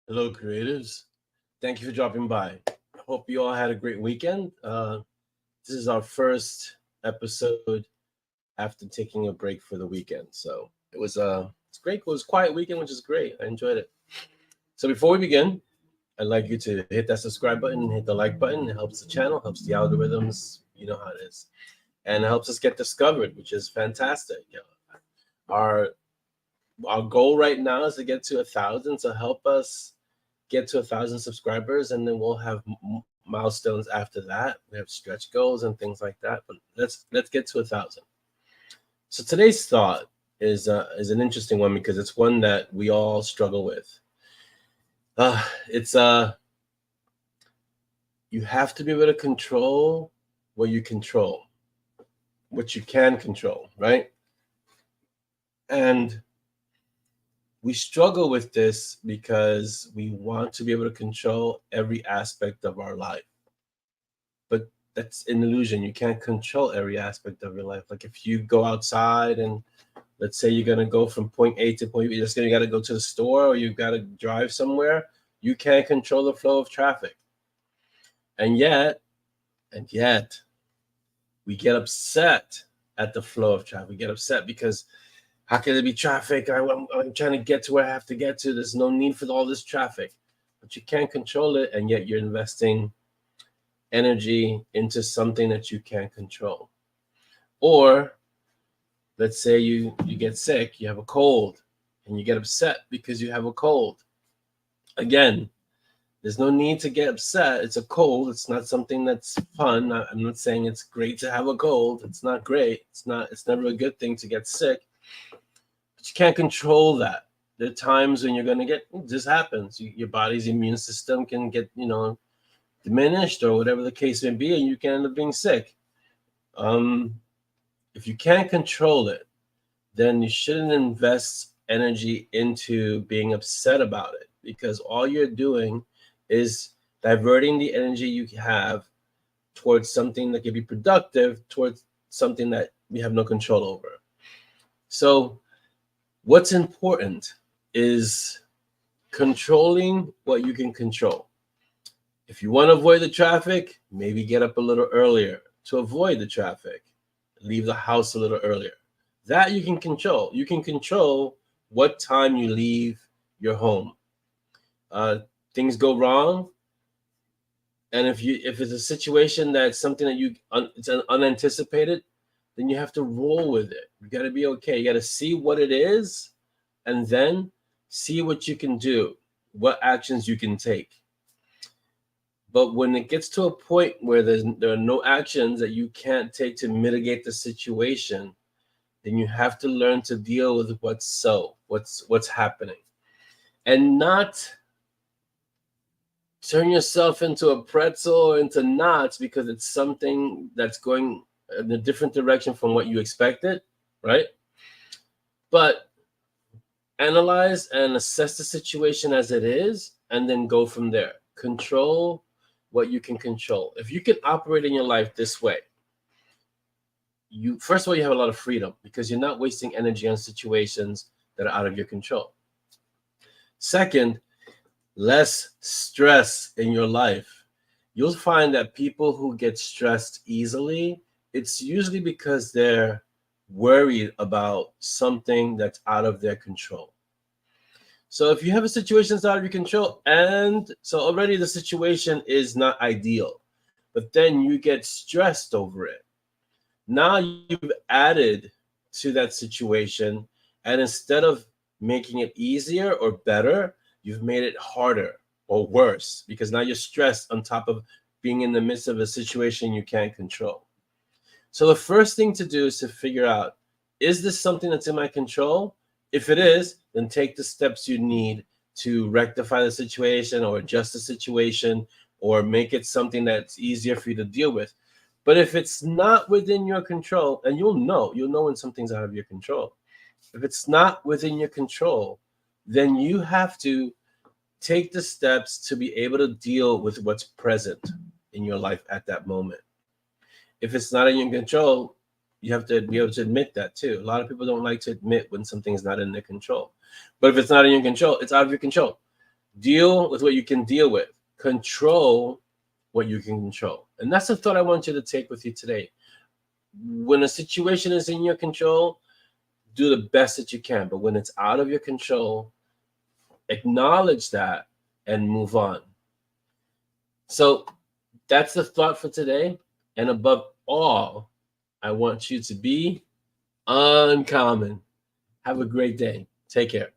Hello, creatives. Thank you for dropping by. Hope you all had a great weekend. This is our first episode after taking a break for the weekend. So it's great. It was a quiet weekend, which is great. I enjoyed it. So before we begin, I'd like you to hit that subscribe button, hit the like button. It helps the channel, helps the algorithms. You know how it is, and it helps us get discovered, which is fantastic. Our our goal right now is to get to 1,000. So help us get to 1,000 subscribers, and then we'll have milestones after that. We have stretch goals and things like that. But let's get to 1,000. So today's thought is an interesting one because it's one that we all struggle with. It's You have to be able to control what you control, what you can control, right? And we struggle with this because we want to be able to control every aspect of our life. But that's an illusion. You can't control every aspect of your life. Like if you go outside and let's say you're going to go from point A to point B, you got to go to the store or you've got to drive somewhere, you can't control the flow of traffic. And yet, we get upset at the flow of traffic. We get upset because how can there be traffic? I'm trying to get to where I have to get to. There's no need for all this traffic. But you can't control it, and yet you're investing energy into something that you can't control. Or let's say you get sick, you have a cold, and you get upset because you have a cold. Again, there's no need to get upset. It's a cold. It's not something that's fun. I'm not saying it's great to have a cold. It's not great. It's never a good thing to get sick. But you can't control that. There are times when you're going to get, this happens. Your body's immune system can get, diminished or whatever the case may be, and you can end up being sick. If you can't control it, then you shouldn't invest energy into being upset about it, because all you're doing is diverting the energy you have towards something that can be productive, towards something that we have no control over. So what's important is controlling what you can control. If you want to avoid the traffic, maybe get up a little earlier to avoid the traffic. Leave the house a little earlier. That you can control. You can control what time you leave your home. Things go wrong, and if it's a situation that's something that it's unanticipated, then you have to roll with it. You got to be okay. You got to see what it is, and then see what you can do, what actions you can take. But when it gets to a point where there are no actions that you can't take to mitigate the situation, then you have to learn to deal with what's happening, and not turn yourself into a pretzel or into knots because it's something that's going in a different direction from what you expected, right? But analyze and assess the situation as it is, and then go from there. Control what you can control. If you can operate in your life this way, first of all, you have a lot of freedom because you're not wasting energy on situations that are out of your control. Second, less stress in your life. You'll find that people who get stressed easily, it's usually because they're worried about something that's out of their control. So if you have a situation that's out of your control, and so already the situation is not ideal, but then you get stressed over it. Now you've added to that situation, and instead of making it easier or better, you've made it harder or worse, because now you're stressed on top of being in the midst of a situation you can't control. So the first thing to do is to figure out, is this something that's in my control? If it is, then take the steps you need to rectify the situation or adjust the situation or make it something that's easier for you to deal with. But if it's not within your control, and you'll know when something's out of your control. If it's not within your control, then you have to take the steps to be able to deal with what's present in your life at that moment. If it's not in your control, you have to be able to admit that too. A lot of people don't like to admit when something's not in their control. But if it's not in your control, it's out of your control. Deal with what you can deal with. Control what you can control. And that's the thought I want you to take with you today. When a situation is in your control, do the best that you can. But when it's out of your control, acknowledge that and move on. So that's the thought for today. And above all, I want you to be uncommon. Have a great day. Take care.